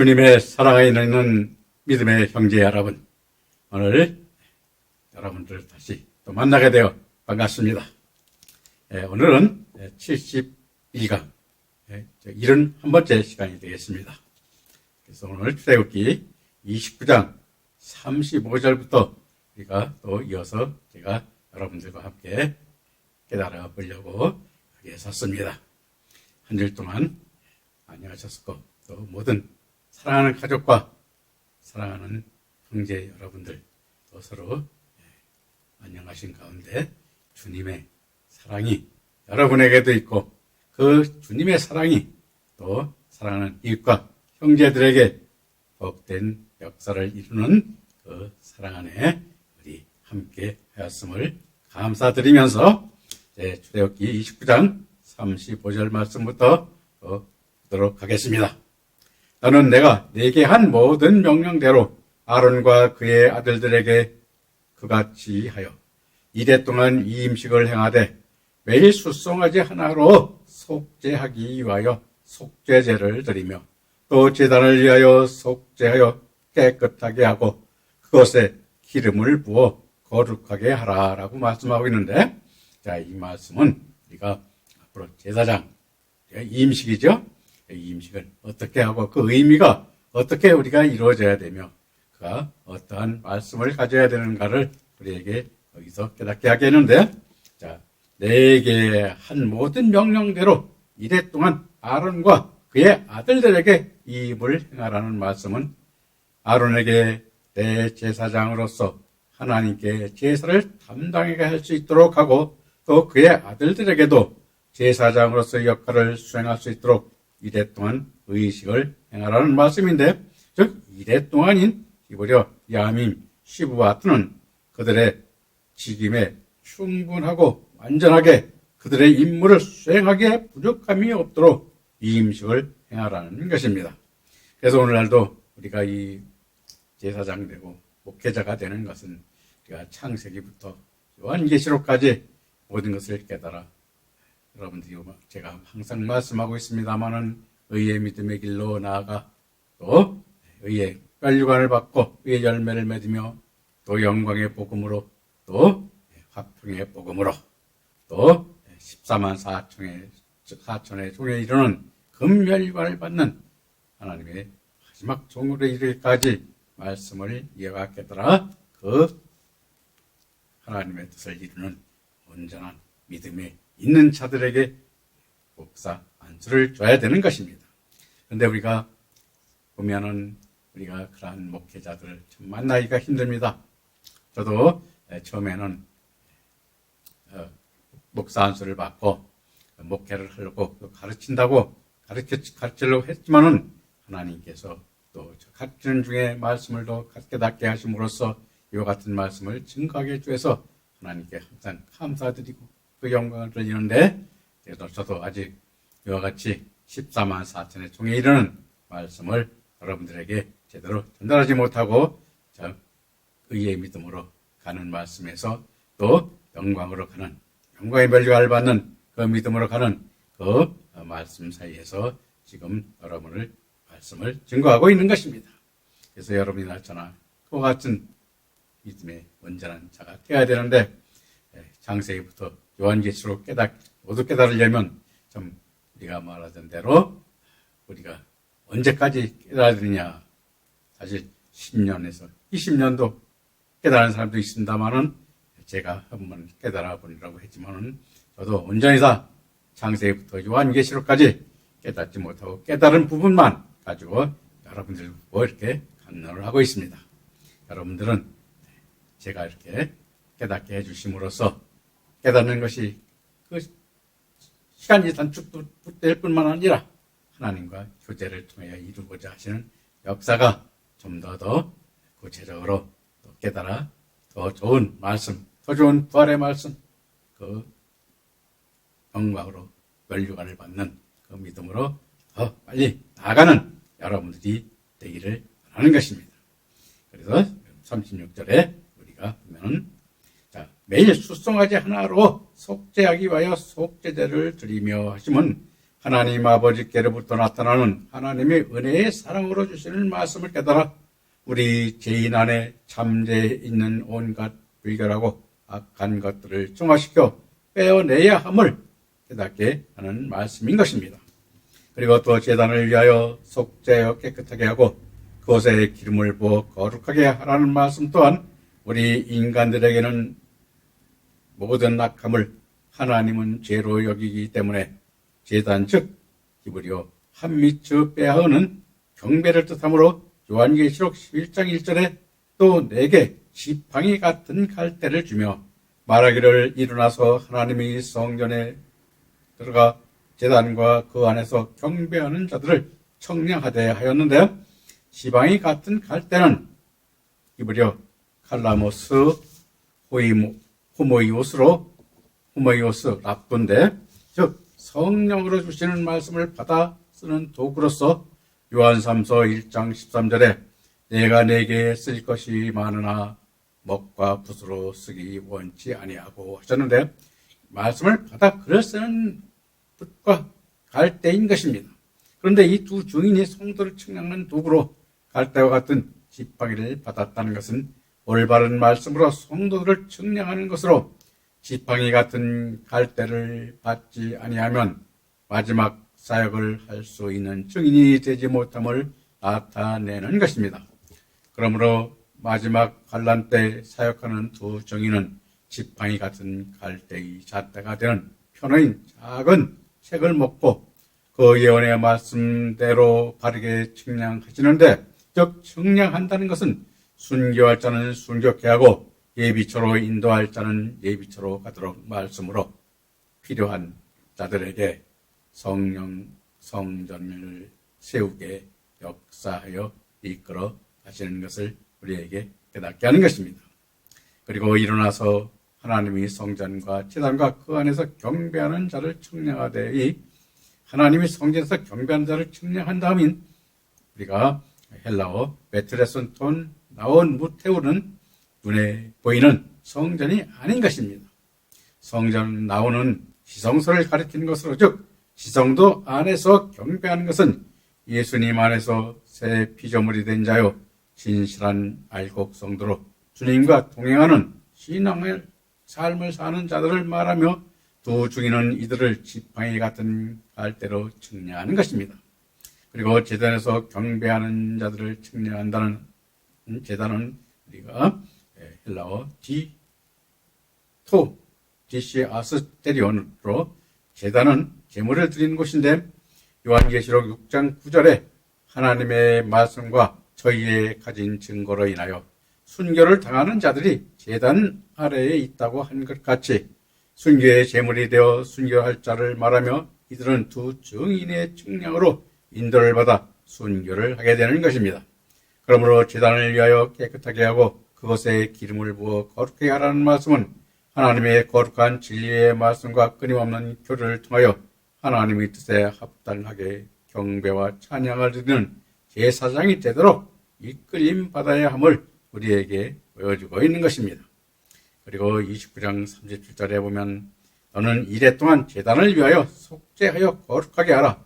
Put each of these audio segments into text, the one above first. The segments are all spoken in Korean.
주님의 사랑에 있는 믿음의 형제 여러분, 오늘 여러분들 다시 또 만나게 되어 반갑습니다. 오늘은 72강 71번째 시간이 되겠습니다. 그래서 오늘 출애굽기 29장 35절부터 우리가 또 이어서 제가 여러분들과 함께 깨달아 보려고 여기에 섰습니다. 한 주 동안 안녕하셨고 또 모든 사랑하는 가족과 사랑하는 형제 여러분들 또 서로 안녕하신 가운데 주님의 사랑이 여러분에게도 있고 그 주님의 사랑이 또 사랑하는 이웃과 형제들에게 복된 역사를 이루는 그 사랑 안에 우리 함께 하였음을 감사드리면서 출애굽기 29장 35절 말씀부터 보도록 하겠습니다. 너는 내가 네게 한 모든 명령대로 아론과 그의 아들들에게 그같이 하여 이래 동안 이 음식을 행하되 매일 숫송아지 하나로 속죄하기 위하여 속죄제를 드리며 또 제단을 위하여 속죄하여 깨끗하게 하고 그것에 기름을 부어 거룩하게 하라라고 말씀하고 있는데, 자, 이 말씀은 우리가 앞으로 제사장 이 음식이죠. 이 음식을 어떻게 하고 그 의미가 어떻게 우리가 이루어져야 되며 그가 어떠한 말씀을 가져야 되는가를 우리에게 여기서 깨닫게 하게 하는데, 자, 내게 한 모든 명령대로 이래 동안 아론과 그의 아들들에게 이 일을 행하라는 말씀은 아론에게 대제사장으로서 하나님께 제사를 담당하게 할 수 있도록 하고 또 그의 아들들에게도 제사장으로서의 역할을 수행할 수 있도록 이래 동안 의식을 행하라는 말씀인데, 즉 이래 동안인 히브리어 야밈, 시브와트는 그들의 직임에 충분하고 완전하게 그들의 임무를 수행하기에 부족함이 없도록 이 음식을 행하라는 것입니다. 그래서 오늘날도 우리가 이 제사장 되고 목회자가 되는 것은 우리가 창세기부터 요한계시록까지 모든 것을 깨달아 여러분들이 제가 항상 말씀하고 있습니다마는 의의 믿음의 길로 나아가 또 의의 멸류관을 받고 의의 열매를 맺으며 또 영광의 복음으로 또 화평의 복음으로 또 14만 4천의 종에 이르는 금멸류관을 받는 하나님의 마지막 종으로 이르기까지 말씀을 이해가 깨달아 그 하나님의 뜻을 이루는 온전한 믿음에 있는 자들에게 복사 안수를 줘야 되는 것입니다. 그런데 우리가 보면은 우리가 그러한 목회자들을 참 만나기가 힘듭니다. 저도 처음에는 목사 안수를 받고 목회를 하려고 가르친다고 가르치려고 했지만은 하나님께서 또 가르치는 중에 말씀을 더 깨닫게 하심으로써 이와 같은 말씀을 증거하게 해주셔서 하나님께 항상 감사드리고 그 영광을 드리는데, 저도 아직 이와 같이 14만 4천의 종에 이르는 말씀을 여러분들에게 제대로 전달하지 못하고 의의 믿음으로 가는 말씀에서 또 영광으로 가는 영광의 멸류관을 받는 그 믿음으로 가는 그 말씀 사이에서 지금 여러분을 말씀을 증거하고 있는 것입니다. 그래서 여러분이나 저나 그와 같은 믿음의 온전한 자가 되어야 되는데, 창세기부터 요한계시록 모두 깨달으려면 좀 우리가 말하던 대로 우리가 언제까지 깨달아야 되느냐. 사실 10년에서 20년도 깨달은 사람도 있습니다만은 제가 한번 깨달아 보리라고 했지만은 저도 온전히 다 창세기부터 요한계시록까지 깨닫지 못하고 깨달은 부분만 가지고 여러분들과 이렇게 강론을 하고 있습니다. 여러분들은 제가 이렇게 깨닫게 해주심으로써 깨닫는 것이 그 시간이 단축될 뿐만 아니라 하나님과 교제를 통해 이루고자 하시는 역사가 좀 더 구체적으로 또 깨달아 더 좋은 말씀, 더 좋은 부활의 말씀, 그 영광으로 멸류관을 받는 그 믿음으로 더 빨리 나아가는 여러분들이 되기를 바라는 것입니다. 그래서 36절에 우리가 보면은 매일 숫송아지 하나로 속죄하기 위하여 속죄제를 드리며 하시면 하나님 아버지께로부터 나타나는 하나님의 은혜의 사랑으로 주시는 말씀을 깨달아 우리 죄인 안에 잠재해 있는 온갖 불결하고 악한 것들을 중화시켜 빼어내야 함을 깨닫게 하는 말씀인 것입니다. 그리고 또 제단을 위하여 속죄하여 깨끗하게 하고 그곳에 기름을 부어 거룩하게 하라는 말씀 또한 우리 인간들에게는 모든 악함을 하나님은 죄로 여기기 때문에 제단 즉 히브리어 한미츠 빼앗는 경배를 뜻하므로 요한계시록 11장 1절에 또 내게 지팡이 같은 갈대를 주며 말하기를 일어나서 하나님의 성전에 들어가 제단과 그 안에서 경배하는 자들을 청량하되 하였는데 지팡이 같은 갈대는 히브리어 칼라모스 호모이오스 랍도인데 즉 성령으로 주시는 말씀을 받아 쓰는 도구로서 요한삼서 1장 13절에 내가 내게 쓸 것이 많으나 먹과 붓으로 쓰기 원치 아니하고 하셨는데 말씀을 받아 글을 쓰는 붓과 갈대인 것입니다. 그런데 이 두 증인이 성도를 측량하는 도구로 갈대와 같은 지팡이를 받았다는 것은 올바른 말씀으로 성도들을 측량하는 것으로 지팡이 같은 갈대를 받지 아니하면 마지막 사역을 할 수 있는 증인이 되지 못함을 나타내는 것입니다. 그러므로 마지막 환난 때 사역하는 두 증인은 지팡이 같은 갈대의 잣대가 되는 표너인 작은 책을 먹고 그 예언의 말씀대로 바르게 측량하시는데 즉 측량한다는 것은 순교할 자는 순교케 하고 예비처로 인도할 자는 예비처로 가도록 말씀으로 필요한 자들에게 성전을 세우게 역사하여 이끌어 가시는 것을 우리에게 깨닫게 하는 것입니다. 그리고 일어나서 하나님이 성전과 제단과 그 안에서 경배하는 자를 측량하되 이 하나님이 성전에서 경배하는 자를 측량한 다음인 우리가 헬라어 베트레슨 톤 나온 무테우는 눈에 보이는 성전이 아닌 것입니다. 성전 나오는 지성소를 가리키는 것으로 즉 지성도 안에서 경배하는 것은 예수님 안에서 새 피조물이 된 자요 진실한 알곡 성도로 주님과 동행하는 신앙의 삶을 사는 자들을 말하며 두 증인은 이들을 지팡이 같은 갈대로 측량하는 것입니다. 그리고 제단에서 경배하는 자들을 측량한다는 제단은 우리가 헬라어 디시 아스테리온으로 제단은 제물을 드리는 곳인데 요한계시록 6장 9절에 하나님의 말씀과 저희의 가진 증거로 인하여 순교를 당하는 자들이 제단 아래에 있다고 한 것 같이 순교의 제물이 되어 순교할 자를 말하며 이들은 두 증인의 측량으로 인도를 받아 순교를 하게 되는 것입니다. 그러므로 제단을 위하여 깨끗하게 하고 그것에 기름을 부어 거룩하게 하라는 말씀은 하나님의 거룩한 진리의 말씀과 끊임없는 교류를 통하여 하나님의 뜻에 합당하게 경배와 찬양을 드리는 제사장이 되도록 이끌림 받아야 함을 우리에게 보여주고 있는 것입니다. 그리고 29장 37절에 보면 너는 이래 동안 제단을 위하여 속죄하여 거룩하게 하라.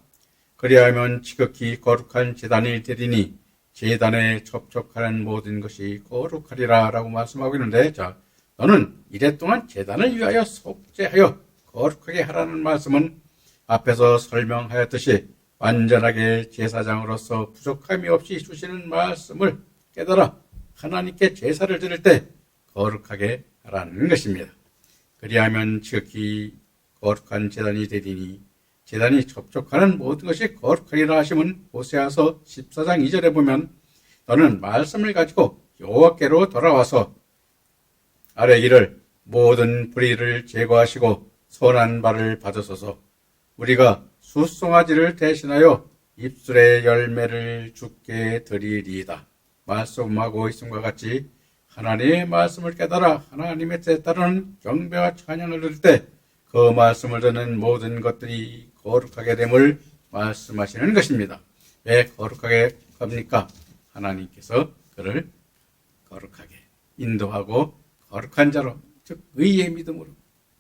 그리하면 지극히 거룩한 제단이 되리니 제단에 접촉하는 모든 것이 거룩하리라 라고 말씀하고 있는데 자 너는 이래 동안 제단을 위하여 속죄하여 거룩하게 하라는 말씀은 앞에서 설명하였듯이 완전하게 제사장으로서 부족함이 없이 주시는 말씀을 깨달아 하나님께 제사를 드릴 때 거룩하게 하라는 것입니다. 그리하면 지극히 거룩한 제단이 되리니 제단이 접촉하는 모든 것이 거룩하리라 하심은 호세아서 14장 2절에 보면 너는 말씀을 가지고 여호와께로 돌아와서 아뢰기를 모든 불의를 제거하시고 선한 바를 받으소서 우리가 숫송아지를 대신하여 입술의 열매를 주께 드리리이다. 말씀하고 있음과 같이 하나님의 말씀을 깨달아 하나님의 뜻에 따르는 경배와 찬양을 드릴 때 그 말씀을 듣는 모든 것들이 거룩하게 됨을 말씀하시는 것입니다. 왜 거룩하게 합니까? 하나님께서 그를 거룩하게 인도하고 거룩한 자로 즉 의의 믿음으로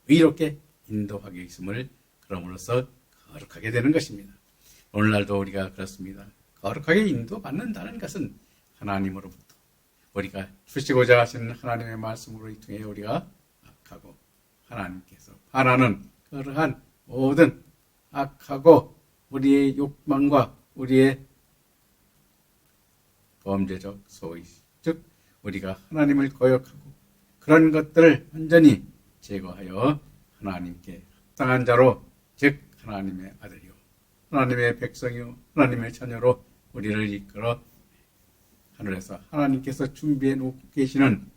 의롭게 인도하게 있음을 그럼으로써 거룩하게 되는 것입니다. 오늘날도 우리가 그렇습니다. 거룩하게 인도받는다는 것은 하나님으로부터 우리가 주시고자 하시는 하나님의 말씀으로 통해 우리가 악하고 하나님께서 바라는 그러한 모든 악하고 우리의 욕망과 우리의 범죄적 소위 즉 우리가 하나님을 거역하고 그런 것들을 완전히 제거하여 하나님께 합당한 자로 즉 하나님의 아들이요 하나님의 백성이요 하나님의 자녀로 우리를 이끌어 하늘에서 하나님께서 준비해 놓고 계시는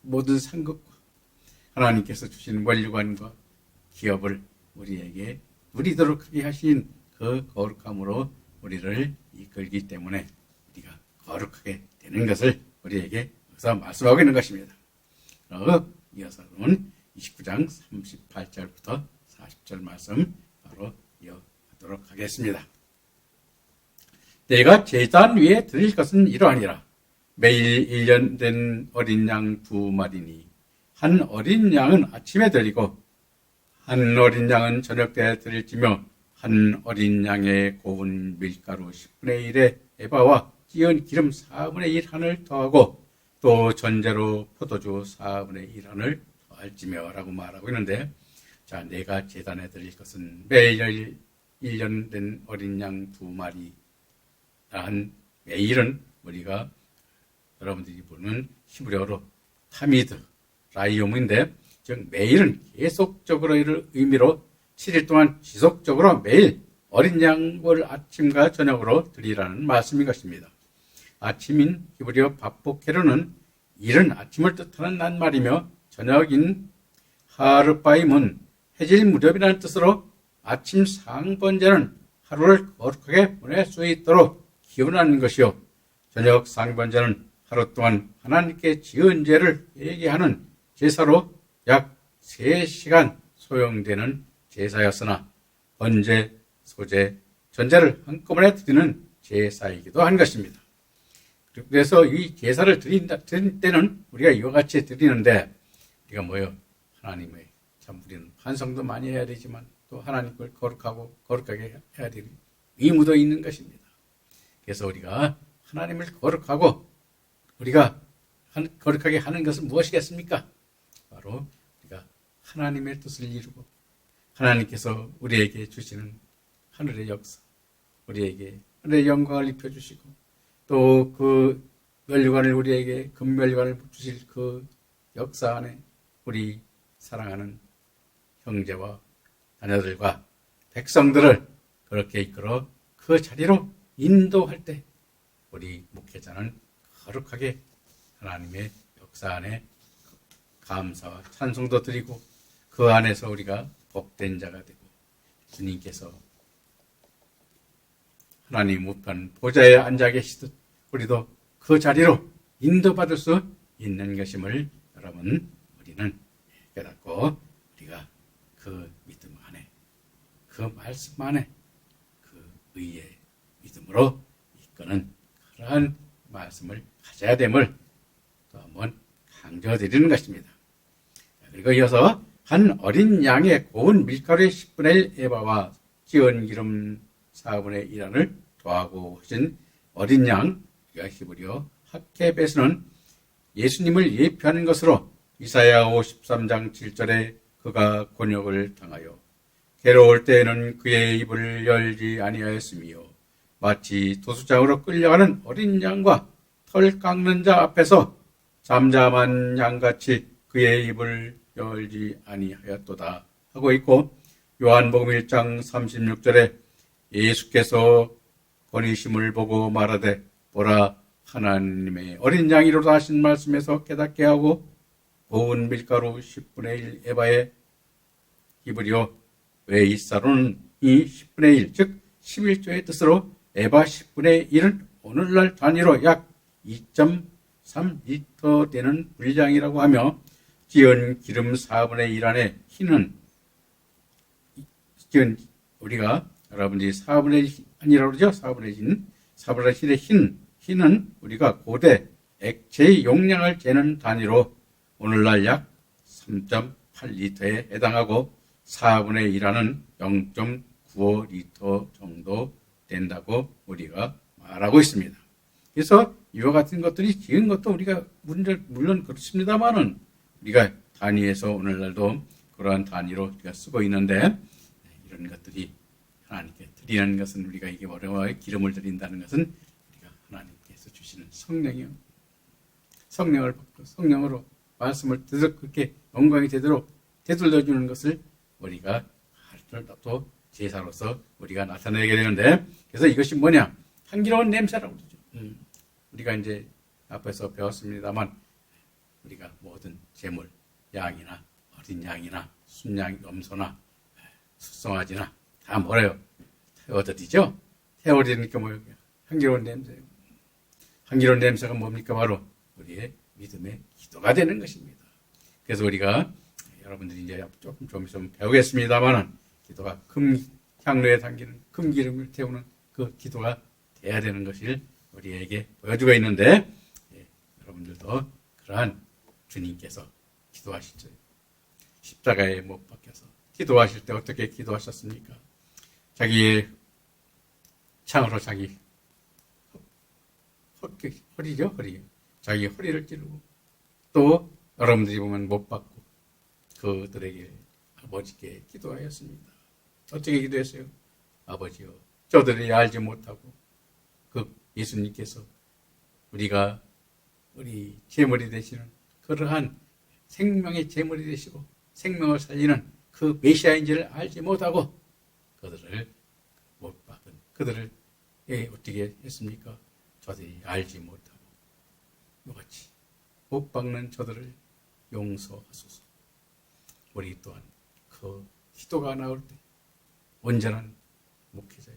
모든 상급과 하나님께서 주신 원료관과 기업을 우리에게 누리도록 하게 하신 그 거룩함으로 우리를 이끌기 때문에 우리가 거룩하게 되는 것을 우리에게 여기서 말씀하고 있는 것입니다. 이어서는 29장 38절부터 40절 말씀 바로 이어가도록 하겠습니다. 내가 제단 위에 드릴 것은 이러하니라. 매일 1년 된 어린 양 2마리니 한 어린 양은 아침에 드리고 한 어린 양은 저녁 때 드릴지며 한 어린 양의 고운 밀가루 10분의 1의 에바와 찌은 기름 4분의 1 한을 더하고 또 전제로 포도주 4분의 1 한을 더할지며 라고 말하고 있는데 자 내가 제단에 드릴 것은 매일 1년 된 어린 양 2마리 한 매일은 우리가 여러분들이 보는 히브리어로 타미드 라이옴인데 즉 매일은 계속적으로 이를 의미로 7일 동안 지속적으로 매일 어린 양을 아침과 저녁으로 드리라는 말씀인 것입니다. 아침인 히브리어 밥보케르는 이른 아침을 뜻하는 낱말이며 저녁인 하르바임은 해질 무렵이라는 뜻으로 아침 상번제는 하루를 거룩하게 보낼 수 있도록 기원하는 것이요 저녁 상번제는 하루 동안 하나님께 지은 죄를 회개하는 제사로 약 3시간 소용되는 제사였으나 번제, 소제, 전제를 한꺼번에 드리는 제사이기도 한 것입니다. 그래서 이 제사를 드릴 때는 우리가 이와 같이 드리는데 우리가 뭐요? 하나님의 참 우리는 반성도 많이 해야 되지만 또 하나님을 거룩하게 해야 될 의무도 있는 것입니다. 그래서 우리가 하나님을 거룩하고 우리가 거룩하게 하는 것은 무엇이겠습니까? 바로 우리가 하나님의 뜻을 이루고 하나님께서 우리에게 주시는 하늘의 역사, 우리에게 하늘의 영광을 입혀주시고 또 그 면류관을 우리에게 금면류관을 주실 그 역사 안에 우리 사랑하는 형제와 자녀들과 백성들을 그렇게 이끌어 그 자리로 인도할 때 우리 목회자는 거룩하게 하나님의 역사 안에 감사와 찬송도 드리고 그 안에서 우리가 복된 자가 되고 주님께서 하나님 우편 보좌에 앉아 계시듯 우리도 그 자리로 인도받을 수 있는 것임을 여러분 우리는 깨닫고 우리가 그 믿음 안에 그 말씀 안에 그 의의 믿음으로 이끄는 그러한 말씀을 가져야 됨을 또 한번 강조드리는 것입니다. 그리고 이어서 한 어린 양의 고운 밀가루의 10분의 1 에바와 찌은 기름 4분의 1안을 더하고 하신 어린 양, 우리가 히브리어 하케벳은 예수님을 예표하는 것으로 이사야 53장 7절에 그가 곤욕을 당하여 괴로울 때에는 그의 입을 열지 아니하였으며 마치 도수장으로 끌려가는 어린 양과 털 깎는 자 앞에서 잠잠한 양같이 그의 입을 열지 아니하였도다 하고 있고 요한복음 1장 36절에 예수께서 건의심을 보고 말하되 보라 하나님의 어린 양이로다 하신 말씀에서 깨닫게 하고 고운 밀가루 10분의 1 에바의 히브리어 웨이사로는 이 10분의 1 즉 11조의 뜻으로 에바 10분의 1은 오늘날 단위로 약 2.3리터 되는 분량이라고 하며 찌은 기름 4분의 1 안에 흰은 찌은 우리가 여러분들이 4분의 1 아니라고 그러죠? 4분의 1 4분의 1의 흰은 우리가 고대 액체의 용량을 재는 단위로 오늘날 약 3.8리터에 해당하고 4분의 1하는 0.95리터 정도 된다고 우리가 말하고 있습니다. 그래서 이와 같은 것들이 지은 것도 우리가 물론 그렇습니다만은 우리가 단위에서 오늘날도 그러한 단위로 우리가 쓰고 있는데 이런 것들이 하나님께 드리는 것은 우리가 이게 어려워요. 기름을 드린다는 것은 우리가 하나님께서 주시는 성령이요. 성령을 받고 성령으로 말씀을 그렇게 영광이 되도록 되돌려 주는 것을 우리가 또 제사로서 우리가 나타내게 되는데 그래서 이것이 뭐냐? 향기로운 냄새라고 그러죠. 우리가 이제 앞에서 배웠습니다만 우리가 모든 제물, 양이나 어린 양이나 순양, 염소나 숫송아지나 다 뭐래요? 태워드리죠? 태워드리니까 뭐예요? 향기로운 냄새. 향기로운 냄새가 뭡니까? 바로 우리의 믿음의 기도가 되는 것입니다. 그래서 우리가 여러분들이 이제 좀 있으면 배우겠습니다만은 기도가 향로에 담기는 금기름을 태우는 그 기도가 돼야 되는 것을 우리에게 보여주고 있는데 여러분들도 그러한 주님께서 기도하실 때 십자가에 못 박혀서 기도하실 때 어떻게 기도하셨습니까? 자기의 창으로 자기 허리죠, 허리. 자기 허리를 찌르고 또 여러분들이 보면 못 박고 그들에게 아버지께 기도하였습니다. 어떻게 기도했어요? 아버지요, 저들이 알지 못하고 그 예수님께서 우리가 우리 제물이 되시는 그러한 생명의 제물이 되시고 생명을 살리는 그 메시아인지를 알지 못하고 그들을 못 박은 그들을 어떻게 했습니까? 저들이 알지 못하고 이같이 못 박는 저들을 용서하소서. 우리 또한 그 기도가 나올 때 온전한 목회자요,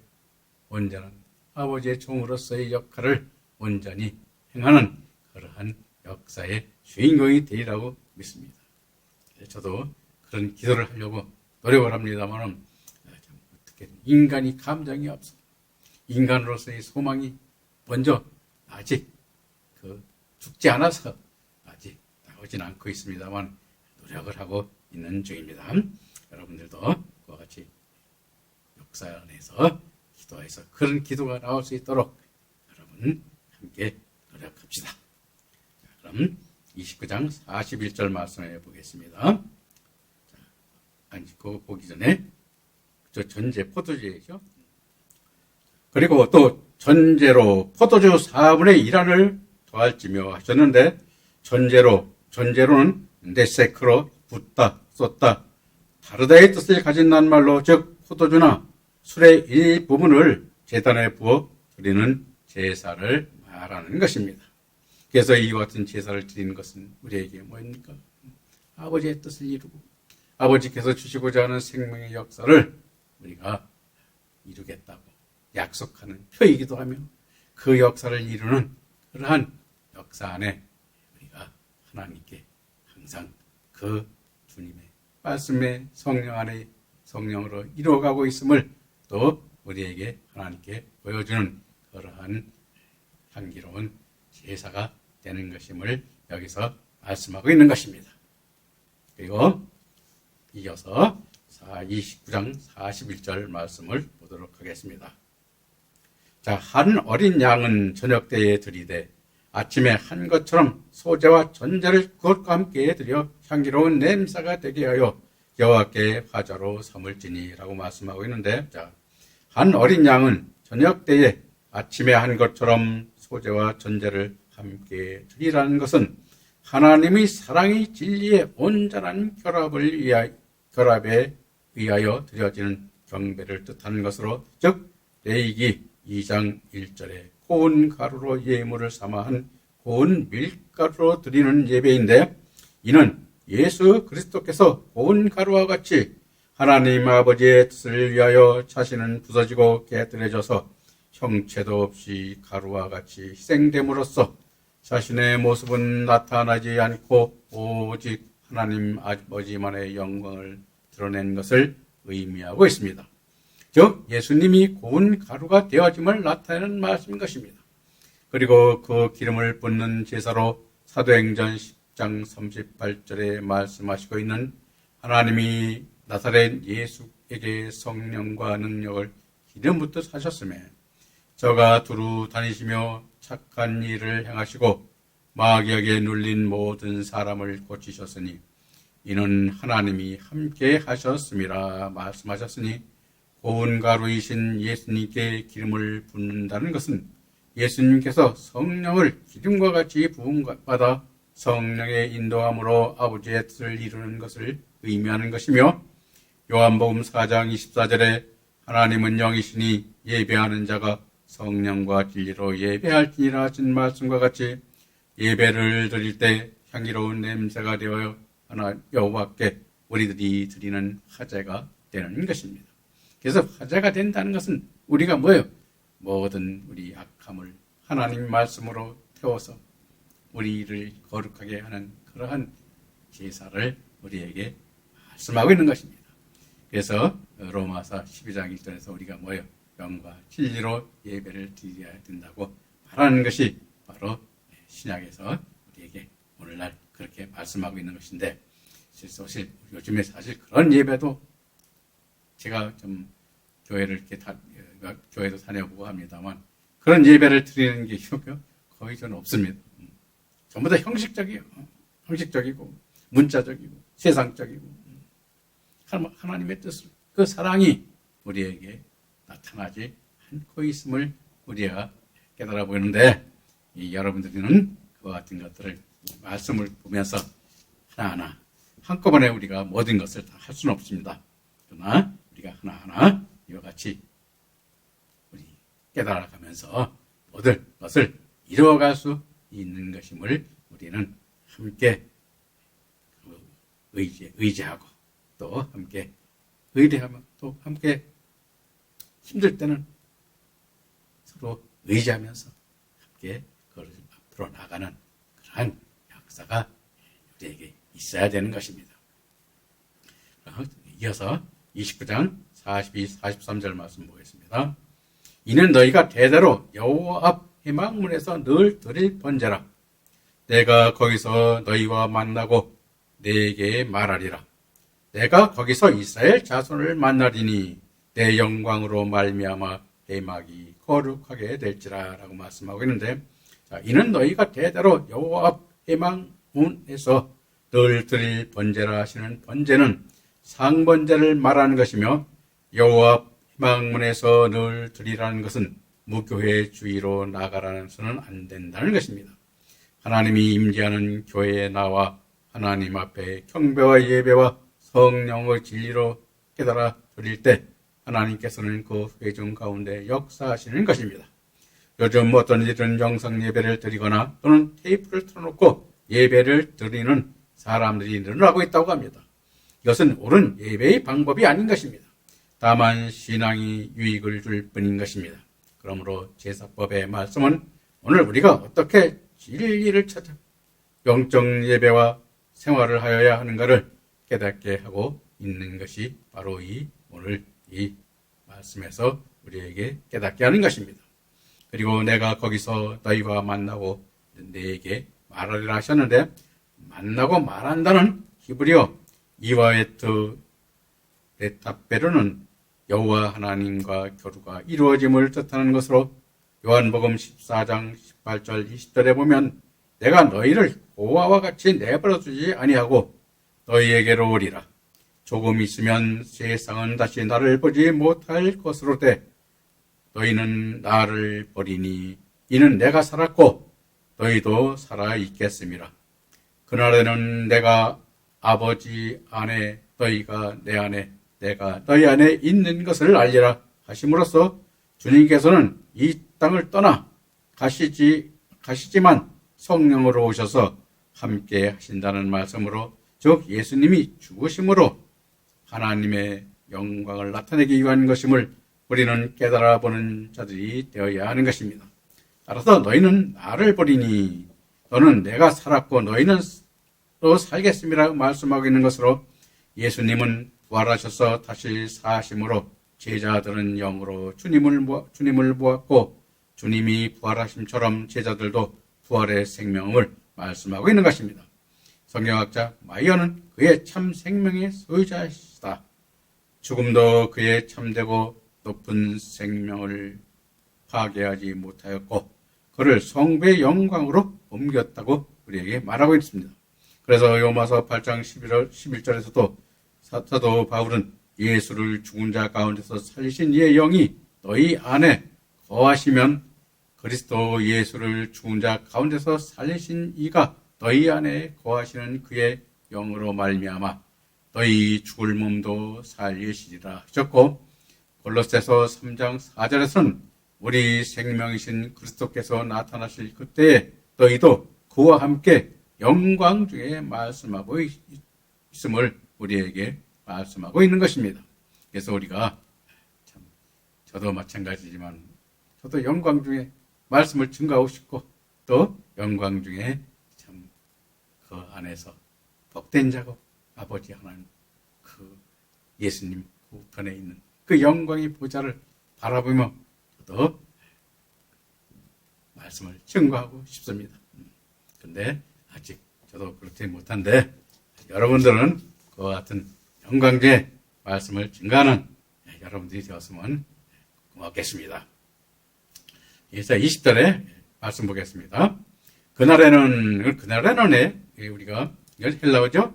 온전한 아버지의 종으로서의 역할을 온전히 행하는 그러한 역사의 주인공이 되리라고 믿습니다. 저도 그런 기도를 하려고 노력을 합니다만 어떻게 인간이 감정이 없어. 인간으로서의 소망이 먼저 아직 죽지 않아서 아직 나오진 않고 있습니다만 노력을 하고 있는 중입니다. 여러분들도 그와 같이 역사 안에서 기도해서 그런 기도가 나올 수 있도록 여러분 함께 노력합시다. 자, 그럼 29장 41절 말씀해 보겠습니다. 그거 보기 전에 저 전제 포도주죠. 그리고 또 전제로 포도주 4분의 1알을 더할지며 하셨는데 전제로는 네세크로 붓다, 쏟다, 다르다의 뜻을 가진 낱말로 즉 포도주나 술의 일부분을 제단에 부어 드리는 제사를 말하는 것입니다. 그래서 이와 같은 제사를 드리는 것은 우리에게 뭐입니까? 아버지의 뜻을 이루고 아버지께서 주시고자 하는 생명의 역사를 우리가 이루겠다고 약속하는 표이기도 하며 그 역사를 이루는 그러한 역사 안에 우리가 하나님께 항상 그 주님의 말씀의 성령 안에 성령으로 이루어가고 있음을 또 우리에게 하나님께 보여주는 그러한 향기로운 제사가 되는 것임을 여기서 말씀하고 있는 것입니다. 그리고 이어서 29장 41절 말씀을 보도록 하겠습니다. 자, 한 어린 양은 저녁 때에 드리되 아침에 한 것처럼 소제와 전제를 그것과 함께 드려 향기로운 냄새가 되게 하여 여호와께 화자로 삼을지니라고 말씀하고 있는데, 자, 한 어린 양은 저녁 때에 아침에 한 것처럼 소제와 전제를 함께 드리라는 것은 하나님의 사랑의 진리의 온전한 결합에 의하여 드려지는 경배를 뜻하는 것으로, 즉 레위기 2장 1절에 고운 가루로 예물을 삼아 한 고운 밀가루로 드리는 예배인데, 이는 예수 그리스도께서 고운 가루와 같이 하나님 아버지의 뜻을 위하여 자신은 부서지고 깨뜨려져서 형체도 없이 가루와 같이 희생됨으로써 자신의 모습은 나타나지 않고 오직 하나님 아버지만의 영광을 드러낸 것을 의미하고 있습니다. 즉 예수님이 고운 가루가 되어짐을 나타내는 말씀인 것입니다. 그리고 그 기름을 붓는 제사로 사도행전 10장 38절에 말씀하시고 있는 하나님이 나사렛 예수에게 성령과 능력을 기름 붓듯 하셨으며 저가 두루 다니시며 착한 일을 행하시고 마귀에게 눌린 모든 사람을 고치셨으니 이는 하나님이 함께 하셨음이라 말씀하셨으니 고운 가루이신 예수님께 기름을 붓는다는 것은 예수님께서 성령을 기름과 같이 부음받아 성령의 인도함으로 아버지의 뜻을 이루는 것을 의미하는 것이며 요한복음 4장 24절에 하나님은 영이시니 예배하는 자가 성령과 진리로 예배할지니라 하신 말씀과 같이 예배를 드릴 때 향기로운 냄새가 되어 여호와께 우리들이 드리는 화제가 되는 것입니다. 그래서 화제가 된다는 것은 우리가 뭐예요? 모든 우리 악함을 하나님 말씀으로 태워서 우리를 거룩하게 하는 그러한 제사를 우리에게 말씀하고 있는 것입니다. 그래서 로마서 12장 1절에서 우리가 뭐예요? 영과 진리로 예배를 드려야 된다고 말하는 것이 바로 신약에서 우리에게 오늘날 그렇게 말씀하고 있는 것인데, 사실 요즘에 사실 그런 예배도 제가 좀 교회를 이렇게 교회도 다녀보고 합니다만 그런 예배를 드리는 게 거의 저는 없습니다. 전부 다 형식적이에요. 형식적이고 문자적이고 세상적이고 하나님의 뜻을 그 사랑이 우리에게 나타나지 않고 있음을 우리가 깨달아 보이는데 여러분들은 그와 같은 것들을 말씀을 보면서 하나하나 한꺼번에 우리가 모든 것을 다 할 수는 없습니다. 그러나 우리가 하나하나 이와 같이 우리 깨달아가면서 모든 것을 이루어갈 수 있는 것임을 우리는 함께 의지하고 또 함께 의뢰하며 또 함께 힘들 때는 서로 의지하면서 함께 그걸 앞으로 나가는 그러한 역사가 우리에게 있어야 되는 것입니다. 이어서 29장 42, 43절 말씀 보겠습니다. 이는 너희가 대대로 여호와 앞 회막문에서 늘 드릴 번제라. 내가 거기서 너희와 만나고 네게 말하리라. 내가 거기서 이스라엘 자손을 만나리니 내 영광으로 말미암아 회막이 거룩하게 될지라 라고 말씀하고 있는데, 이는 너희가 대대로 여호와 앞 회막문에서 늘 드릴 번제라 하시는 번제는 상번제를 말하는 것이며 여호와 앞 회막문에서 늘 드리라는 것은 무교회 주의로 나가라는 것은 안 된다는 것입니다. 하나님이 임재하는 교회에 나와 하나님 앞에 경배와 예배와 성령의 진리로 깨달아 드릴 때 하나님께서는 그 회중 가운데 역사하시는 것입니다. 요즘 어떤 일은 영상 예배를 드리거나 또는 테이프를 틀어놓고 예배를 드리는 사람들이 늘어나고 있다고 합니다. 이것은 옳은 예배의 방법이 아닌 것입니다. 다만 신앙이 유익을 줄 뿐인 것입니다. 그러므로 제사법의 말씀은 오늘 우리가 어떻게 진리를 찾아 영적 예배와 생활을 하여야 하는가를 깨닫게 하고 있는 것이 바로 오늘 이 말씀에서 우리에게 깨닫게 하는 것입니다. 그리고 내가 거기서 너희와 만나고 너희에게 말하리라 하셨는데, 만나고 말한다는 히브리어 이와에트 레타베르는 여호와 하나님과 교류가 이루어짐을 뜻하는 것으로 요한복음 14장 18절 20절에 보면 내가 너희를 고아와 같이 내버려두지 아니하고 너희에게로 오리라. 조금 있으면 세상은 다시 나를 보지 못할 것으로 돼 너희는 나를 버리니 이는 내가 살았고 너희도 살아 있겠음이라. 그날에는 내가 아버지 안에 너희가 내 안에 내가 너희 안에 있는 것을 알리라 하심으로써 주님께서는 이 땅을 떠나 가시지만 성령으로 오셔서 함께 하신다는 말씀으로, 즉 예수님이 죽으심으로 하나님의 영광을 나타내기 위한 것임을 우리는 깨달아 보는 자들이 되어야 하는 것입니다. 따라서 너희는 나를 버리니 너는 내가 살았고 너희는 또 살겠음이라고 말씀하고 있는 것으로, 예수님은 부활하셔서 다시 사심으로 제자들은 영으로 주님을 보았고 주님이 부활하심처럼 제자들도 부활의 생명을 말씀하고 있는 것입니다. 성경학자 마이어는 그의 참 생명의 소유자이시다 죽음도 그의 참되고 높은 생명을 파괴하지 못하였고 그를 성부의 영광으로 옮겼다고 우리에게 말하고 있습니다. 그래서 로마서 8장 11절에서도 사도 바울은 예수를 죽은 자 가운데서 살리신 이의 영이 너희 안에 거하시면 그리스도 예수를 죽은 자 가운데서 살리신 이가 너희 안에 거하시는 그의 영으로 말미암아 너희 죽을 몸도 살리시리라 하셨고 골로새서 3장 4절에서는 우리 생명이신 그리스도께서 나타나실 그때에 너희도 그와 함께 영광 중에 말씀하고 있음을 우리에게 말씀하고 있는 것입니다. 그래서 우리가 참 저도 마찬가지지만 저도 영광 중에 말씀을 증거하고 싶고 또 영광 중에 참 그 안에서 복된 자고 아버지 하나님 그 예수님 그 우편에 있는 그 영광의 보좌를 바라보며 저도 말씀을 증거하고 싶습니다. 그런데 아직 저도 그렇지 못한데 여러분들은 그와 같은 영광의 말씀을 증거하는 여러분들이 되었으면 고맙겠습니다. 그래서 20절에 말씀 보겠습니다. 그날에는 우리가 이걸 헬라어죠.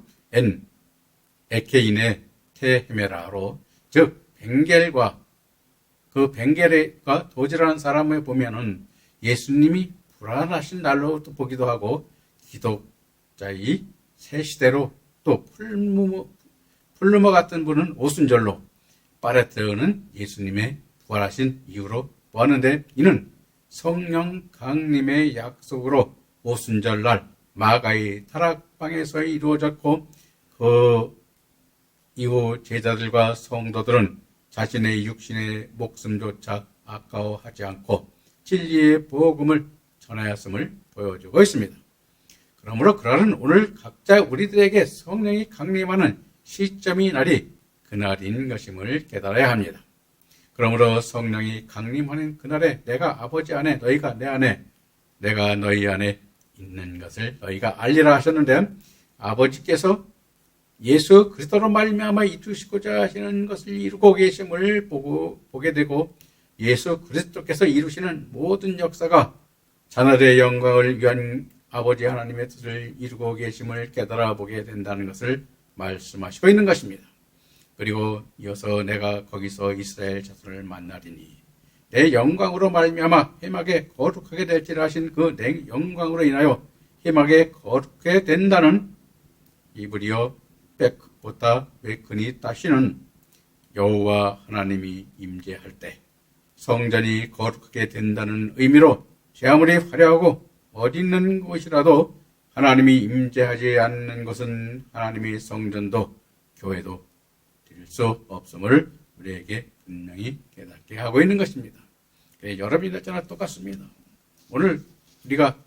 에케인의 테헤메라로 즉 벵겔과 그 벵겔과 도질하는 사람을 보면은 예수님이 불안하신 날로 또 보기도 하고 기독자의 새 시대로 또 풀무머 같은 분은 오순절로 파레테어는 예수님의 부활하신 이후로 보았는데 이는 성령 강림의 약속으로 오순절날 마가의 타락방에서 이루어졌고 그 이후 제자들과 성도들은 자신의 육신의 목숨조차 아까워하지 않고 진리의 복음을 전하였음을 보여주고 있습니다. 그러므로 그날은 오늘 각자 우리들에게 성령이 강림하는 시점이 날이 그날인 것임을 깨달아야 합니다. 그러므로 성령이 강림하는 그날에 내가 아버지 안에 너희가 내 안에 내가 너희 안에 있는 것을 너희가 알리라 하셨는데 아버지께서 예수 그리스도로 말미암아 이루시고자 하시는 것을 이루고 계심을 보게 되고 예수 그리스도께서 이루시는 모든 역사가 자녀의 영광을 위한 아버지 하나님의 뜻을 이루고 계심을 깨달아 보게 된다는 것을 말씀하시고 있는 것입니다. 그리고 이어서 내가 거기서 이스라엘 자손을 만나리니 내 영광으로 말미암아 해막에 거룩하게 될지라 하신 그 내 영광으로 인하여 해막에 거룩하게 된다는 이브리어 빽보다 웨크니 따시는 여호와 하나님이 임재할 때 성전이 거룩하게 된다는 의미로 제 아무리 화려하고 멋있는 곳이라도 하나님이 임재하지 않는 것은 하나님의 성전도 교회도 드릴 수 없음을 우리에게 분명히 깨닫게 하고 있는 것입니다. 여러분이 때나 똑같습니다. 오늘 우리가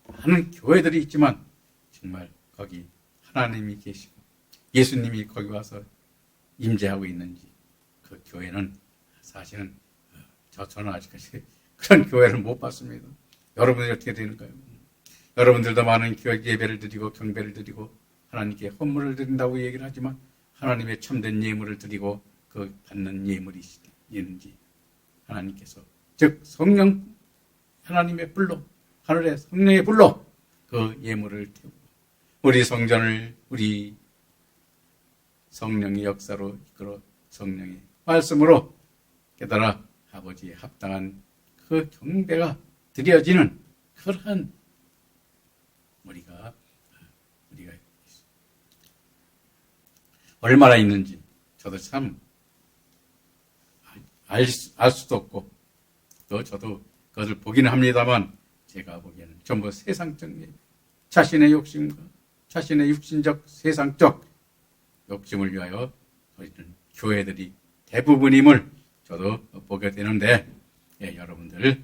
많은 교회들이 있지만 정말 거기 하나님이 계시고 예수님이 거기 와서 임재하고 있는지 그 교회는 사실은 저는 아직까지 그런 교회를 못 봤습니다. 여러분들이 어떻게 되는가요? 여러분들도 많은 교회 예배를 드리고 경배를 드리고 하나님께 헌물을 드린다고 얘기를 하지만 하나님의 참된 예물을 드리고 그 받는 예물이 있는지 하나님께서 즉 성령 하나님의 불로 하늘의 성령의 불로 그 예물을 태우고 우리 성전을 우리 성령의 역사로 이끌어 성령의 말씀으로 깨달아 아버지의 합당한 그 경배가 드려지는 그러한 우리가 얼마나 있는지 저도 참 알 수도 없고 또 저도 그것을 보기는 합니다만 제가 보기에는 전부 세상적 자신의 욕심과 자신의 육신적 세상적 욕심을 위하여 저희는 교회들이 대부분임을 저도 보게 되는데 여러분들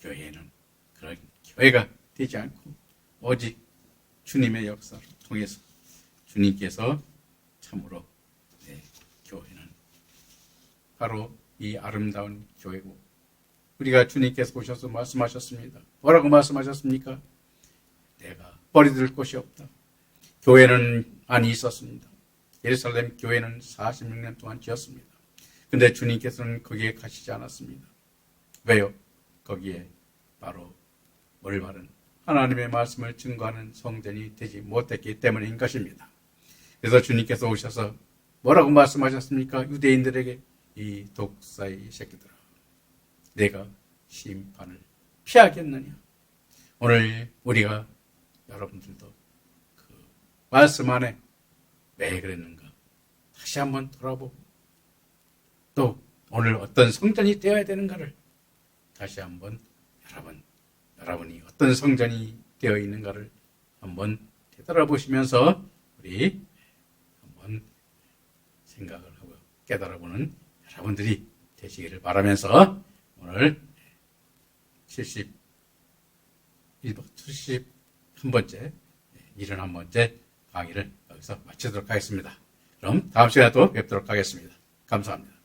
교회는 그런 교회가 되지 않고 오직 주님의 역사를 통해서 주님께서 참으로 교회는 바로 이 아름다운 교회고 우리가 주님께서 오셔서 말씀하셨습니다. 뭐라고 말씀하셨습니까? 내가 버리들 곳이 없다. 교회는 안이 있었습니다. 예루살렘 교회는 46년 동안 지었습니다. 근데 주님께서는 거기에 가시지 않았습니다. 왜요? 거기에 바로 올바른 하나님의 말씀을 증거하는 성전이 되지 못했기 때문인 것입니다. 그래서 주님께서 오셔서 뭐라고 말씀하셨습니까? 유대인들에게 이 독사의 새끼들아, 내가 심판을 피하겠느냐? 오늘 우리가 여러분들도 그 말씀 안에 왜 그랬는가 다시 한번 돌아보고 또 오늘 어떤 성전이 되어야 되는가를 다시 한번 여러분이 어떤 성전이 되어 있는가를 한번 되돌아보시면서 우리 한번 생각을 하고 깨달아보는 여러분들이 되시기를 바라면서 오늘 71번째 71번째 강의를 여기서 마치도록 하겠습니다. 그럼 다음 시간에 또 뵙도록 하겠습니다. 감사합니다.